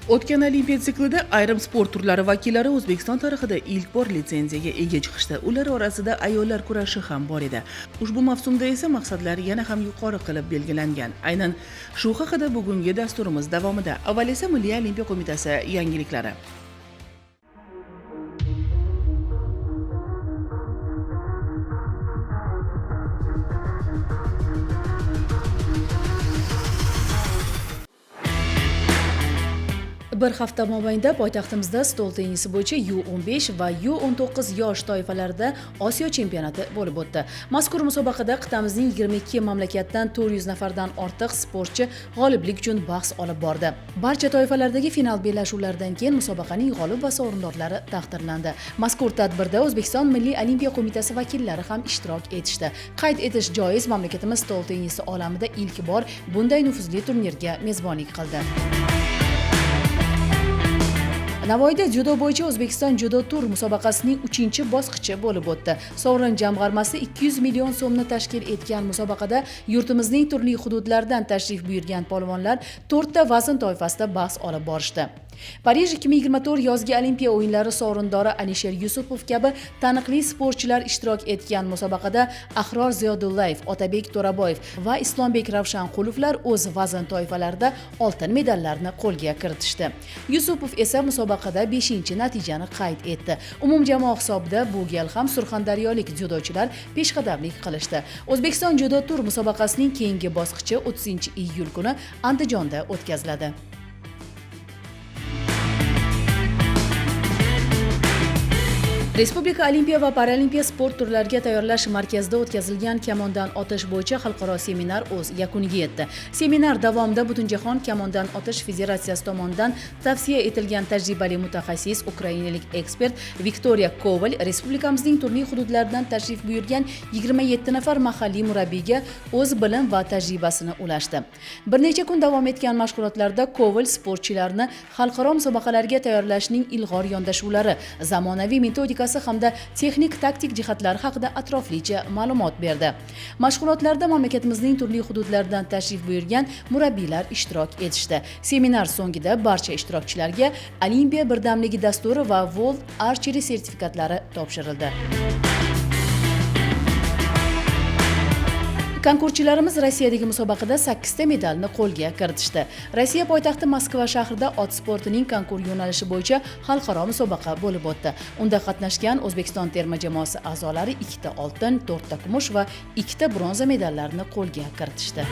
O'tgan Olimpiya siklida ayrim sport turlari vakillari O'zbekiston tarixida ilk bor litsenziyaga ega chiqishdi. Ular orasida ayollar kurashi ham bor edi. Ushbu mavsumda esa maqsadlar yana ham yuqori qilib belgilangan. Aynan shu haqida bugungi dasturimiz davomida. Avval esa Milliy olimpiya qo'mitasi yangiliklari. Bir hafta mobaynida poytaxtimizda stol tennisi bo'yicha U15 va U19 yosh toifalarida Osiyo chempionati bo'lib o'tdi. Mazkur musobaqada qit'amizning 22 mamlakatdan 400 nafardan ortiq sportchi g'oliblik uchun bahs olib bordi. Barcha toifalardagi final bellashuvlaridan keyin musobaqaning g'olib va sovrindorlari taqdirlandi. Mazkur tadbirda O'zbekiston Milliy olimpiya qo'mitasi vakillari ham ishtirok etishdi. Qayd etish joiz, mamlakatimiz stol tennisi olamida ilk bor bunday nufuzli turnirga mezbonlik qildi. Navoiyda dzyudo bo'yicha O'zbekiston dzyudo tur musobaqasining 3-bosqichi bo'lib o'tdi. Sovrin jamg'armasi 200 million so'mni tashkil etgan musobaqada yurtimizning turli hududlaridan tashrif buyurgan polvonlar 4 ta vazn toifasida bahs olib borishdi. Parij 2024 yozgi olimpiya o'yinlari sovrindori Alisher Yusupov kabi taniqli sportchilar ishtirok etgan musobaqada Ahror Ziyodullayev, Otabek To'raboyev va Islombek Ravshanqulovlar o'z vazn toifalarida oltin medallarni qo'lga kiritishdi. Yusupov esa musobaqada 5-natijani qayd etdi. Umumjamoa hisobida bu gal ham surxondaryolik dzyudochilar peshqadamlik qilishdi. O'zbekiston dzyudo tur musobaqasining keyingi bosqichi 30-iyul kuni Andijonda o'tkaziladi. Respublika Olimpiya va Paralimpiya sport turlariga tayyorlash markazida o'tkazilgan kamondan otish bo'yicha xalqaro seminar o'z yakuniga yetdi. Seminar davomida Butunjahon kamondan otish federatsiyasi tomonidan tavsiya etilgan tajribali mutaxassis ukrainalik ekspert Viktoriya Koval respublikamizning turli hududlaridan tashrif buyurgan 27 nafar mahalliy murabbiyga o'z bilim va tajribasini ulashdi. Bir necha kun davom etgan mashg'ulotlarda Koval sportchilarni xalqaro musobaqalarga tayyorlashning ilg'or yondashuvlari, zamonaviy metodika hamda texnik taktik jihatlari haqida atroflicha ma'lumot berdi. Mashg'ulotlarda mamlakatimizning turli hududlaridan tashrif buyurgan murabbiylar ishtirok etishdi. Seminar so'ngida barcha ishtirokchilarga Olimpiya birdamligi dasturi va World Archery sertifikatlari topshirildi. Konkurschilarimiz Rossiyadagi musobaqada 8 ta medalni qo'lga kiritishdi. Rossiya poytaxti Moskva shahrida ot sportining konkurs yo'nalishi bo'yicha xalqaro musobaqa bo'lib o'tdi. Unda qatnashgan O'zbekiston terma jamoasi a'zolari 2 ta oltin, 4 ta kumush va 2 ta bronza medallarni qo'lga kiritishdi.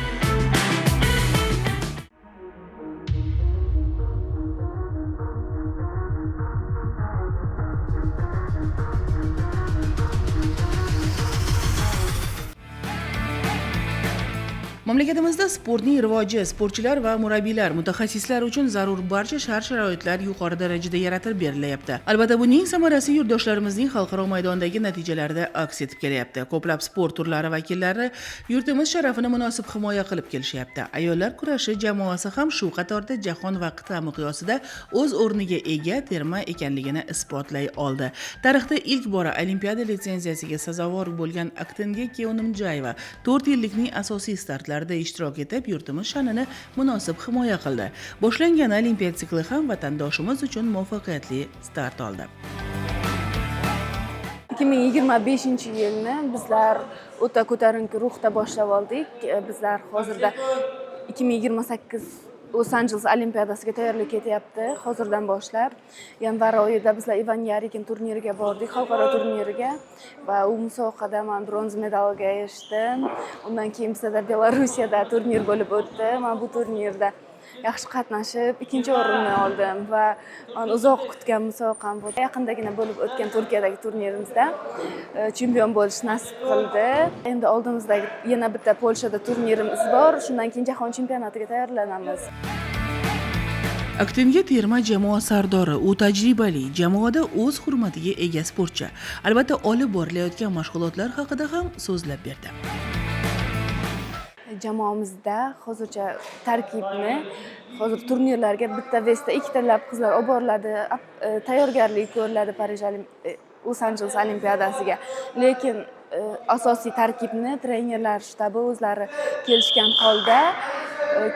Mamlakatimizda sportning rivoji, sportchilar va murabbiylar, mutaxassislar uchun zarur barcha shart-sharoitlar yuqori darajada yaratib berilyapti. Albatta, buning samarasi yurtdoshlarimizning xalqaro maydondagi natijalarida aks etib kelyapti. Ko'plab sport turlari vakillari yurtimiz sharafini munosib himoya qilib kelishyapti. Ayollar kurashi jamoasi ham shu qatorda jahon va qit'a miqyosida o'z o'rniga ega terma ekanligini isbotlay oldi. Tarixda ilk bora olimpiada litsenziyasiga sazovor bo'lgan Aktinga Keonimjayeva 4 yillikning asosiy startlarida ishtirok etib, yurtimiz sha'nini munosib himoya qildi. Boshlangan olimpiya sikli ham vatandoshimiz uchun muvaffaqiyatli start oldi. 2025-yilni bizlar o'ta ko'tarinki ruhda boshlab oldik. Bizlar hozirda 2028 Los Angeles olimpiadasiga tayyorlik ketyapti. Hozirdan boshlab yanvar oyida bizlar Ivan Yarikin turniriga bordik, xalqaro turniriga va u musobaqada men bronza medalga erishdim. Undan keyin bizda Belarusiyada turnir bo'lib o'tdi. Men bu turnirda yaxshi qatnashib, 2-o'rinni oldim va uzoq kutgan musobaqam bo'ldi. Yaqindagina bo'lib o'tgan Turkiyadagi turnirimizda chempion bo'lish nasib qildi. Endi oldimizdagi yana bitta Polshada turnirimiz bor. Shundan keyin jahon chempionatiga tayyorlanamiz. Aktinga terma jamoa sardori, u tajribali, jamoada o'z hurmatiga ega sportchi. Albatta, olib borilayotgan mashg'ulotlar haqida ham so'zlab berdi. Jamoamizda hozircha tarkibni hozir turnirlarga bitta vesta 2 talab qizlar olib boriladi, tayyorgarlik ko'riladi Parij Los Angeles olimpiadasiga. Lekin asosiy tarkibni trenerlar shtabi o'zlari kelishgan holda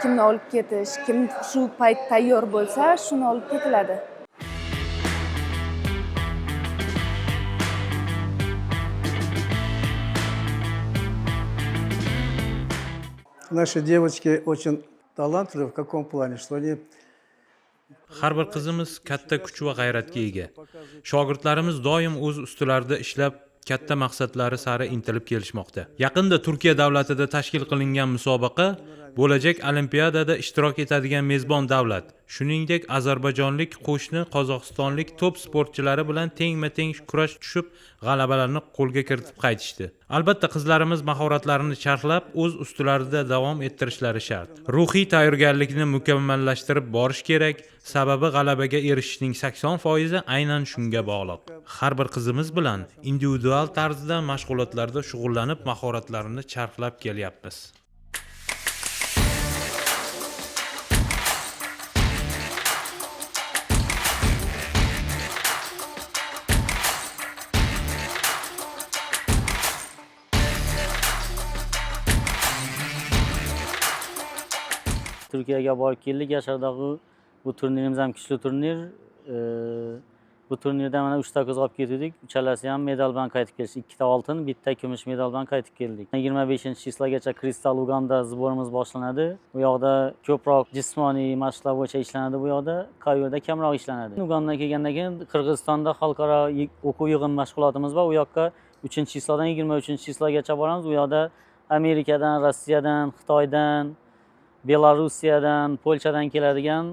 kimni olib ketish, kim shu payt tayyor bo'lsa, shuni olib ketiladi. Наши девочки очень талантливы в каком плане, что они Har bir qizimiz katta kuch va g'ayratga ega. Shogirdlarimiz doim o'z ustilarida ishlab, katta maqsadlari sari intilib kelishmoqda. Yaqinda Turkiya davlatida tashkil qilingan musobaqa bo'lajak olimpiadada ishtirok etadigan mezbon davlat, shuningdek ozarbayjonlik qo'shni qozog'istonlik top sportchilari bilan tengma-teng kurash tushib, g'alabalarni qo'lga kiritib qaytishdi. Albatta qizlarimiz mahoratlarini charxlab, o'z ustilarida davom ettirishlari shart. Ruhiy tayyorgarlikni mukammallashtirib borish kerak, sababi g'alabaga erishishning 80% aynan shunga bog'liq. Har bir qizimiz bilan individual tarzda mashg'ulotlarda shug'ullanib, mahoratlarini charxlab kelyapmiz. Turkiyaga borib keldik. Yashardagi bu turnirimiz ham kuchli turnir. Bu turnirda mana 3 ta qiz olib ketdik. Uchalasi ham medal bilan qaytib kelishdi. 2 ta oltin, 1 ta kumush medal bilan qaytib keldik. 25-chislagacha Kristal Uganda zborimiz boshlanadi. Bu yoqda ko'proq jismoniy mashqlar bo'yicha ishlanadi bu yoqda, Kayoda kamroq ishlanadi. Ugandadan kelgandan keyin Qirg'izistonda xalqaro o'quv yig'in mashg'ulotimiz bor. U yoqqa 3-chisladan 23-chislagacha boramiz. Bu yoqda Amerikadan, Rossiyadan, Xitoydan, Belorussiyadan, Polshadan keladigan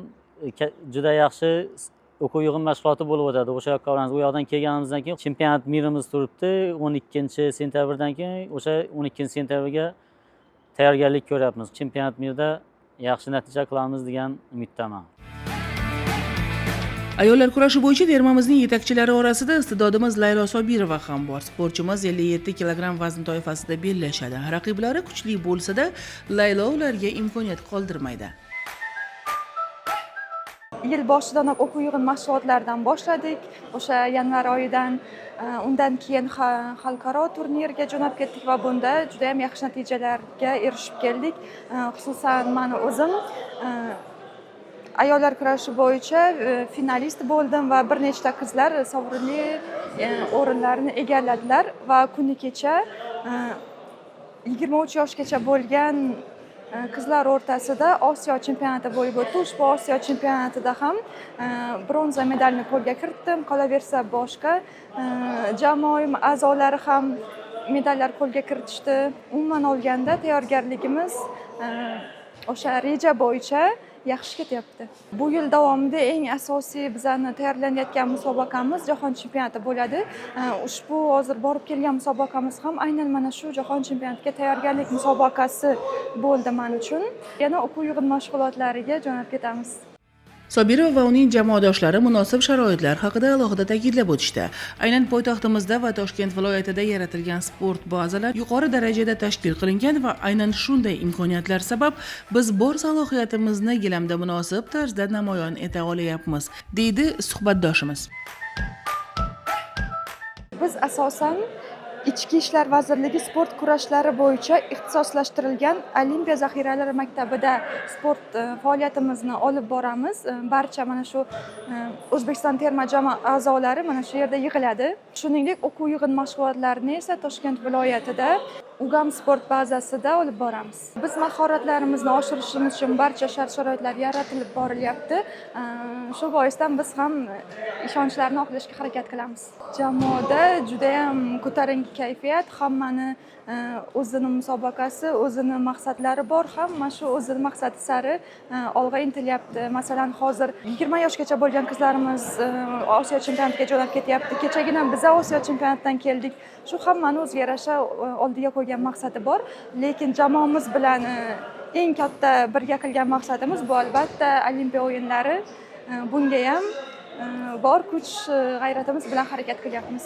juda yaxshi o'quv yig'in mashg'uloti bo'lib o'tadi. O'sha yoqqa boramiz. U yoqdan kelganimizdan keyin chempionat mirimiz turibdi. 12-sentyabrdan keyin o'sha 12-sentyabrga tayyorgarlik ko'ryapmiz. Chempionat mirda yaxshi natija qilamiz degan umiddaman. Ayollar kurashi bo'yicha termamizning yetakchilari orasida istidodimiz Laylo Sobirova ham bor. Sportchimiz 57 kg vazn toifasida bellashadi. Raqiblari kuchli bo'lsa-da, Laylo ularga imkoniyat qoldirmaydi. Yil boshidanoq o'quv yig'in mashg'ulotlaridan boshladik. O'sha yanvar oyidan undan keyin xalqaro turnirga jo'nab ketdik va bunda juda ham yaxshi natijalarga erishib keldik. Xususan men o'zim ayollar kurashi bo'yicha finalist bo'ldim va bir nechta qizlar sovrinli o'rinlarni egalladilar va kuni kecha 23 yoshgacha bo'lgan qizlar o'rtasida Osiyo chempionati bo'lib o'tdi. Ushbu Osiyo chempionatida ham bronza medalni qo'lga kiritdim. Qolaversa boshqa jamoa a'zolari ham medallar qo'lga kiritishdi. Umuman olganda tayyorgarligimiz o'sha reja bo'yicha yaxshi ketyapti. Bu yil davomida eng asosiy bizani tayyorlanayotgan musobaqamiz Jahon chempionati bo'ladi. Ushbu hozir borib kelgan musobaqamiz ham aynan mana shu Jahon chempionatiga tayyorgarlik musobaqasi bo'ldi men uchun. Yana o'quv yig'in mashg'ulotlariga jo'nab ketamiz. Sobirova va uning jamoadoshlari munosib sharoitlar haqida alohida ta'kidlab o'tishdi. Aynan poytaxtimizda va Toshkent viloyatida yaratilgan sport bazalar yuqori darajada tashkil qilingan va aynan shunday imkoniyatlar sabab biz bor salohiyatimizni gilamda munosib tarzda namoyon eta olyapmiz, deydi suhbatdoshimiz. Biz asosan Ichki ishlar vazirligi sport kurashlari bo'yicha ixtisoslashtirilgan Olimpiya zaxiralari maktabida sport faoliyatimizni olib boramiz. Barcha mana shu O'zbekiston terma jamoa a'zolari mana shu yerda yig'iladi. Shuningdek, o'quv yig'in mashg'ulotlarini esa Toshkent viloyatida Ugam sport bazasida olib boramiz. Biz mahoratlarimizni oshirishimiz uchun barcha shart-sharoitlar yaratilib borilyapti. Shu boisdan biz ham ishonchlarni oqlashga harakat qilamiz. Jamoada juda ham ko'tarinki kayfiyat, hammani o'zini musobaqasi, o'zini maqsadlari bor, hamma shu o'zini maqsadi sari olg'a intilyapti. Masalan, hozir 20 yoshgacha bo'lgan qizlarimiz Osiyo chempionatiga jo'nab ketyapti. Kechagina biz Osiyo chempionatidan keldik. Shu hammani o'ziga yarasha oldiga qo'ygan maqsadi bor, lekin jamoamiz bilan eng katta birga qilgan maqsadimiz bu albatta Olimpiya o'yinlari. Bunga ham bor kuch g'ayratimiz bilan harakat qilyapmiz.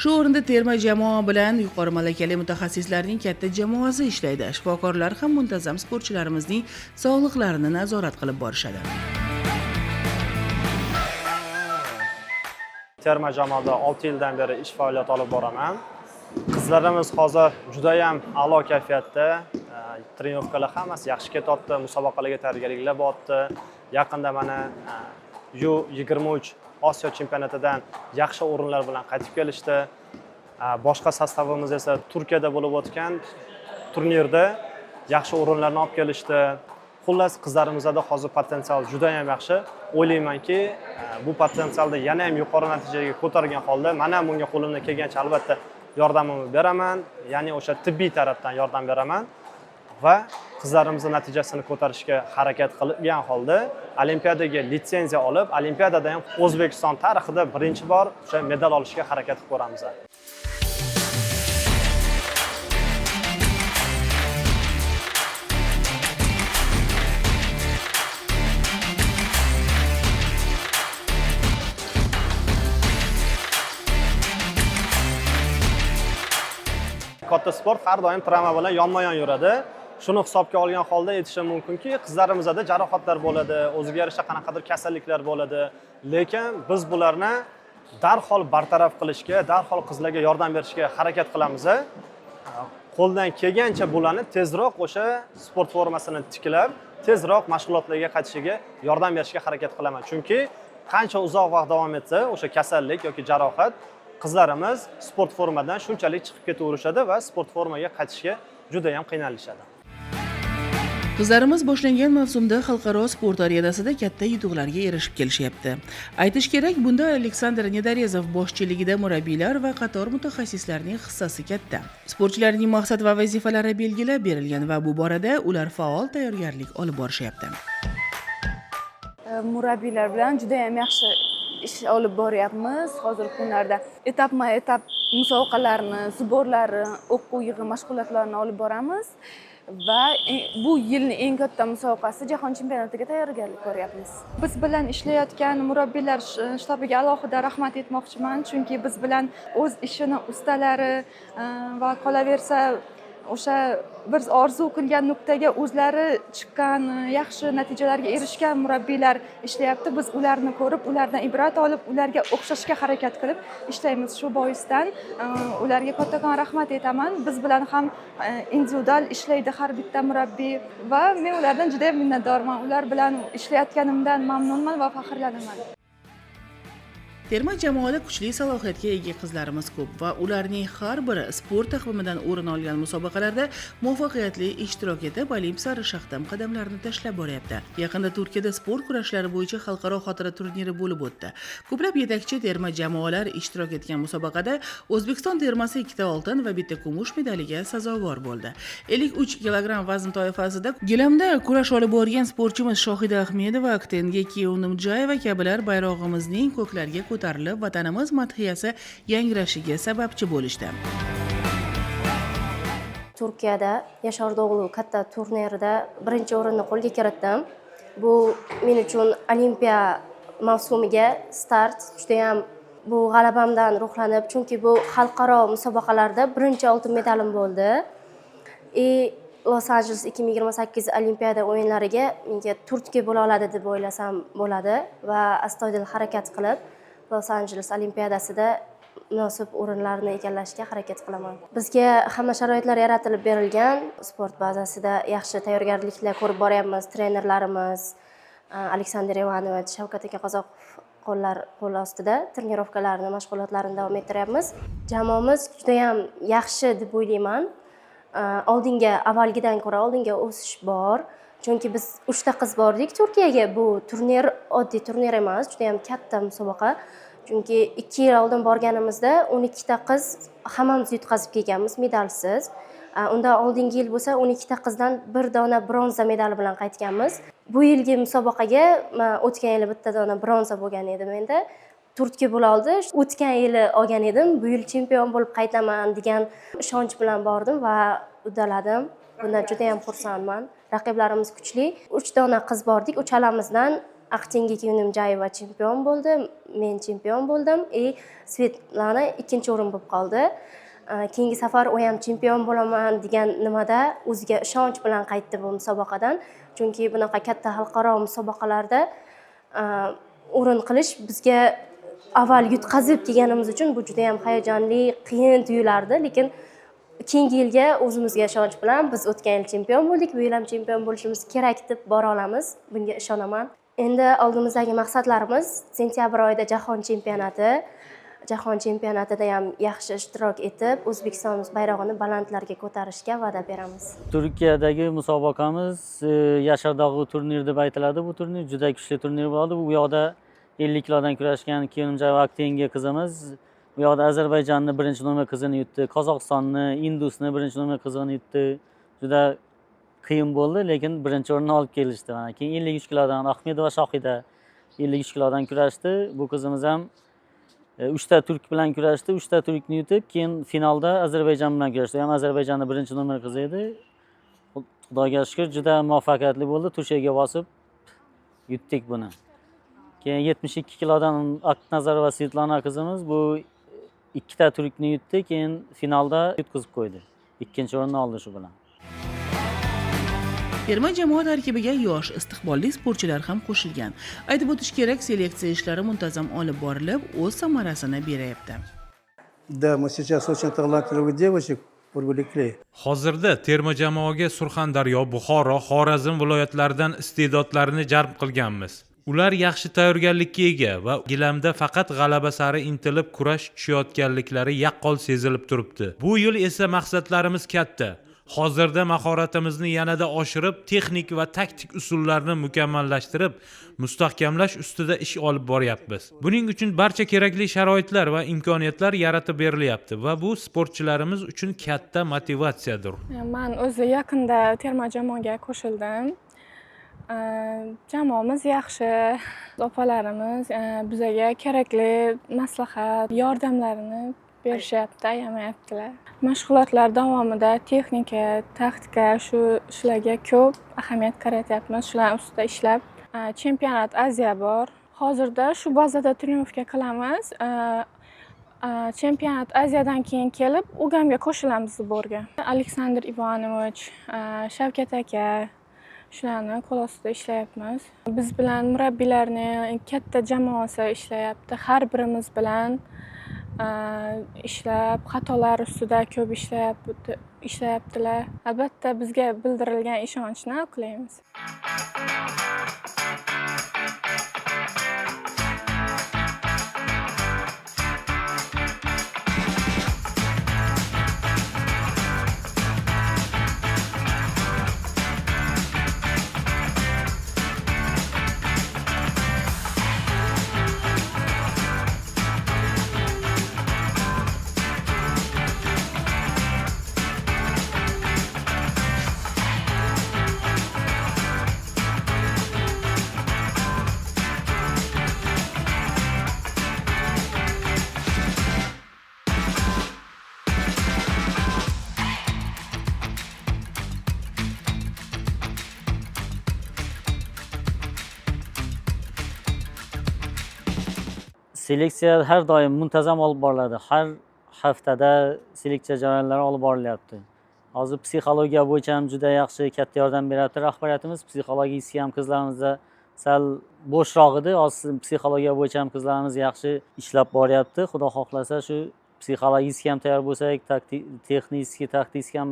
Shu o'rinda terma jamoa bilan yuqori malakali mutaxassislarning katta jamoasi ishlaydi. Shifokorlar ham muntazam sportchilarimizning sog'liqlarini nazorat qilib borishadi. Terma jamoada 6 yildan beri ish faoliyat olib boraman. Qizlarimiz hozir juda ham a'lo kayfiyatda. trenirovkalar hammasi yaxshi ketyapti, musobaqalarga tayyorgarliklar bo'lyapti. Yaqinda mana U23 Osiyo chempionatidan yaxshi o'rinlar bilan qaytib kelishdi. Boshqa sostavimiz esa Turkiyada bo'lib o'tgan turnirda yaxshi o'rinlarni olib kelishdi. Xullas, qizlarimizda hozir potensial juda ham yaxshi. O'ylaymanki, bu potensialni yana ham yuqori natijaga ko'targan holda, men ham bunga qo'limdan kelgancha albatta yordamimni beraman, ya'ni o'sha tibbiy tarafdan yordam beraman va qizlarimizning natijasini ko'tarishga harakat qilgan holda olimpiadaga litsenziya olib, olimpiadada ham O'zbekiston tarixida birinchi bor o'sha medal olishga harakat qilib ko'ramiz. Katta sport har doim travma bilan yonma-yon yuradi. Shuni hisobga olgan holda aytishim mumkinki, qizlarimizda jarohatlar bo'ladi, o'ziga yarasha qanaqadir kasalliklar bo'ladi, lekin biz bularni darhol bartaraf qilishga, darhol qizlarga yordam berishga harakat qilamiz. Qo'ldan kelgancha bularni tezroq o'sha sport formasini tiklab, tezroq mashg'ulotlarga qaytishiga yordam berishga harakat qilaman. Chunki qancha uzoq vaqt davom etsa, o'sha kasallik yoki jarohat qizlarimiz sport formadan shunchalik chiqib ketaverishadi va sport formaga qaytishga juda ham qiynalishadi. Qizlarimiz boshlangan mavsumda xalqaro sport arenasida katta yutuqlarga erishib kelishyapti. Aytish kerak, bunda Aleksandr Nedarezov boshchiligida murabbiylar va qator mutaxassislarning hissasi katta. Sportchilarning maqsad va vazifalari belgilab berilgan va bu borada ular faol tayyorgarlik olib borishyapti. Murabbiylar bilan juda ham yaxshi ish olib boryapmiz. Hozirgi kunlarda etapma-etap musobaqalarni, sborlarni, o'quv yig'i mashg'ulotlarini olib boramiz va bu yilning eng katta musobaqasi Jahon chempionatiga tayyorgarlik ko'ryapmiz. Biz bilan ishlayotgan murabbiylar shtabiga alohida rahmat aytmoqchiman, chunki biz bilan o'z ishini ustalari va qolaversa o'sha bir orzu qilgan nuqtaga o'zlari chiqqan, yaxshi natijalarga erishgan murabbiylar ishlayapti. Biz ularni ko'rib, ulardan ibrat olib, ularga o'xshashga harakat qilib ishlaymiz. Shu boisdan ularga kattakon rahmat aytaman. Biz bilan ham individual ishlaydi har bitta murabbiy va men ulardan juda ham minnatdorman. Ular bilan ishlayotganimdan mamnunman va faxrlanaman. Terma jamoada kuchli salohiyatga ega qizlarimiz ko'p va ularning har biri sport taqvimidan o'rin olgan musobaqalarda muvaffaqiyatli ishtirok etib, Olimpiya sari shahdam qadamlarini tashlab boryapti. Yaqinda Turkiyada sport kurashlari bo'yicha xalqaro xotira turniri bo'lib o'tdi. Ko'plab yetakchi terma jamoalar ishtirok etgan musobaqada O'zbekiston termasi 2 oltin va 1 kumush medaliga sazovor bo'ldi. 53 kilogramm vazn toifasida gilamda kurash olib borgan sportchimiz Shohida Ahmedova, Aktenga Kiyevnimjayeva kabilar bayrog'imizning ko'klarga ko'tarilib, vatanimiz madhiyasi yangrashiga sababchi bo'lishdi. Turkiyada Yashar Doğulu katta turnirida birinchi o'rinni qo'lga kiritdim. Bu men uchun Olimpiya mavsumiga start. Juda ham bu g'alabamdan ruhlanib, chunki bu xalqaro musobaqalarda birinchi oltin medalim bo'ldi. Los Angeles 2028 Olimpiada o'yinlariga menga Turkiya bo'la oladi deb o'ylasam bo'ladi va astoydil harakat qilib Los Angeles Olimpiadasida munosib o'rinlarni egallashga harakat qilaman. Bizga hamma sharoitlar yaratilib berilgan. Sport bazasida yaxshi tayyorgarliklar ko'rib boryapmiz. Trenerlarimiz Aleksandr Ivanovich, Shavkat aka qo'l ostida trenirovkalarni, mashg'ulotlarni davom ettiryapmiz. Jamoamiz juda ham yaxshi deb o'ylayman. Avvalgidan ko'ra oldinga o'sish bor. Chunki biz 3 ta qiz bordik Turkiyaga. Bu turnir oddiy turnir emas, juda ham katta musobaqa. Chunki 2 yil oldin borganimizda 12 ta qiz hammamiz yutqazib kelganmiz medalsiz. Undan oldingi yil bo'lsa 12 ta qizdan bir dona bronza medali bilan qaytganmiz. Bu yilgi musobaqaga o'tgan yili bitta dona bronza bo'lgan edim endi. Turkiya bo'la oldi. O'tgan yili olgan edim. Bu yil chempion bo'lib qaytaman degan ishonch bilan bordim va uddaladim. Bundan juda ham xursandman. Raqiblarimiz kuchli. 3 dona qiz bordik. Uchalamizdan Aktenga Kiyevnimjayeva chempion bo'ldi, men chempion bo'ldim. Svetlana 2-o'rin bo'lib qoldi. Keyingi safar u ham chempion bo'laman degan nimada o'ziga ishonch bilan qaytdi bu musobaqadan. Chunki bunaqa katta xalqaro musobaqalarda o'rin qilish bizga avval yutqazib kelganimiz uchun bu juda ham hayajonli, qiyin tuyulardi, lekin keyingi yilga o'zimizga ishonch bilan biz o'tgan yil chempion bo'ldik, bu yil ham chempion bo'lishimiz kerak deb bora olamiz. Bunga ishonaman. Endi oldimizdagi maqsadlarimiz sentyabr oyida jahon chempionati. Jahon chempionatida ham yaxshi ishtirok etib, O'zbekistonimiz bayrog'ini balandlarga ko'tarishga va'da beramiz. Turkiyadagi musobaqamiz Yashar dog'i turniri deb aytiladi. Bu turnir juda kuchli turnir bo'ladi. Bu yoqda 50 kilodan kurashgan Kelimjay Aktenga qizimiz bu yoqda Ozarbayjonni birinchi nomer qizini yutdi, Qozog'istonni, Indusni birinchi nomer qizini yutdi. Juda qiyin bo'ldi, lekin birinchi o'rinni olib kelishdi. Mana keyin 53 kilodan Ahmedova Shohida 53 kilodan kurashdi. Bu qizimiz ham 3 ta turk bilan kurashdi, 3 ta turkni yutib, keyin finalda Ozarbayjon bilan kurashdi. Ham Ozarbayjonning birinchi nomer qizi edi. Xudoga shukr, juda muvaffaqiyatli bo'ldi. Tushaga bosib yutdik buni. Keyin 72 kilodan Aknazarova Svetlana qizimiz bu 2 ta turkni yutdi, keyin finalda yutqizib qo'ydi. Ikkinchi o'rinni oldi shu bilan. Terma jamoa tarkibiga yosh, istiqbolli sportchilar ham qo'shilgan. Aytib o'tish kerak, seleksiya ishlari muntazam olib borilib, o'z samarasini beryapti. Да, мы сейчас очень талантливых девочек привлекли. Hozirda terma jamoaga Surxondaryo, Buxoro, Xorazm viloyatlaridan iste'dodlarini jalb qilganmiz. Ular yaxshi tayyorgarlikka ega va gilamda faqat g'alaba sari intilib kurash tushayotganliklari yaqqol sezilib turibdi. Bu yil esa maqsadlarimiz katta. Hozirda mahoratimizni yanada oshirib, texnik va taktik usullarni mukammallashtirib, mustahkamlash ustida ish olib boryapmiz. Buning uchun barcha kerakli sharoitlar va imkoniyatlar yaratib berilyapti va bu sportchilarimiz uchun katta motivatsiyadir. Men o'zi yaqinda terma jamoaga qo'shildim. Jamoamiz yaxshi. Opalarimiz bizga kerakli maslahat, yordamlarini berishyapti, ayamayaptilar. Mashg'ulotlar davomida texnika, taktika shularga ko'p ahamiyat qaratyapmiz. Shular ustida ishlab, chempionat Aziya bor. Hozirda shu bazada triumfga qilamiz. Chempionat Aziyadan keyin kelib, Ugamga qo'shilamiz borga. Aleksandr Ivanovich, Shavkat aka shularni qo'l ostida ishlayapmiz. Biz bilan murabbiylarning katta jamoasi ishlayapti. Har birimiz bilan ishlab, xatolar ustida ko'p ishlayaptilar. Albatta bizga bildirilgan ishonchni oqlaymiz. Seleksiya har doim muntazam olib boriladi. Har haftada seleksiya jarayonlari olib borilyapti. Hozir psixologiya bo'yicha ham juda yaxshi katta yordam beryapti rahbariyatimiz. Psixologiyasi ham qizlarimizda sal bo'shroq edi. Hozir psixologiya bo'yicha ham qizlarimiz yaxshi ishlab boryapti. Xudo xohlasa shu psixologiyasi ham tayyor bo'lsak, texnik, taktik ham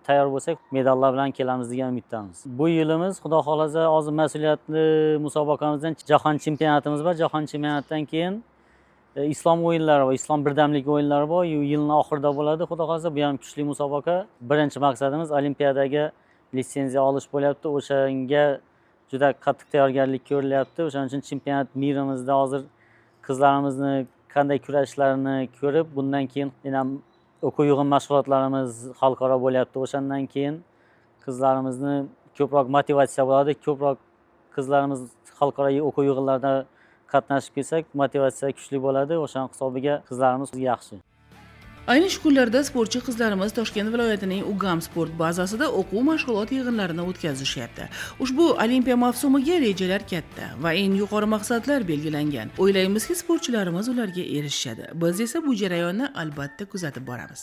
tayyor bo'lsak, medallar bilan kelamiz degan umiddamiz. Bu yilimiz xudo xohlasa hozir mas'uliyatli musobaqamizdan jahon chempionatimiz bor. Jahon chempionatidan keyin islom o'yinlari va islom birdamlik o'yinlari bor. Yilning oxirida bo'ladi. Xudo xohlasa bu ham kuchli musobaqa. Birinchi maqsadimiz olimpiadaga litsenziya olish bo'lyapti. O'shanga juda qattiq tayyorgarlik ko'rilyapti. O'shaning uchun chempionat mirimizda hozir qizlarimizni qanday kurashlarini ko'rib, bundan keyin yana o'quv yig'in mashg'ulotlarimiz xalqaro bo'lyapti. O'shandan keyin qizlarimizni ko'proq motivatsiya bo'ladi. Ko'proq qizlarimiz xalqaro o'quv yig'inlarida qatnashib kelsak, motivatsiya kuchli bo'ladi. O'shaning hisobiga qizlarimiz yaxshi. Ayni shu kunlarda sportchi qizlarimiz Toshkent viloyatining Ugam sport bazasida o'quv mashg'ulot yig'inlarini o'tkazishyapti. Ushbu olimpiya mavsumiga rejalar katta va eng yuqori maqsadlar belgilangan. O'ylaymizki, sportchilarimiz ularga erishadi. Biz esa bu jarayonni albatta kuzatib boramiz.